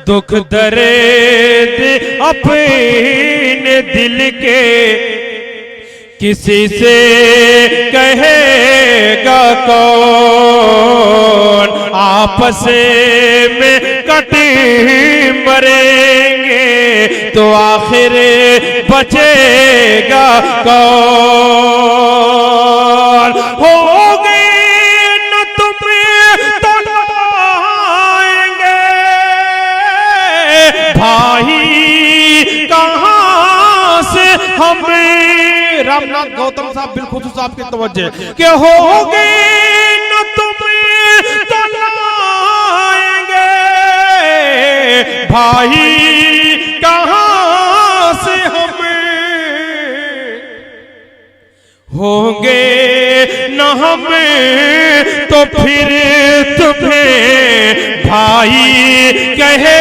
दुख दर्द अपने दिल के किसी से कहेगा कौन, आपस में कटी मरेंगे तो आखिर बचेगा कौन। होगे न तुम्हें तो लाएंगे भाई कहां से हमें। रामनाथ गौतम साहब बिलखुसूस आपके तवज्जो कि होगे न तुम्हें तो लाएंगे भाई कहां से हमें, होंगे न हमें तो फिर तुम्हें भाई कहे।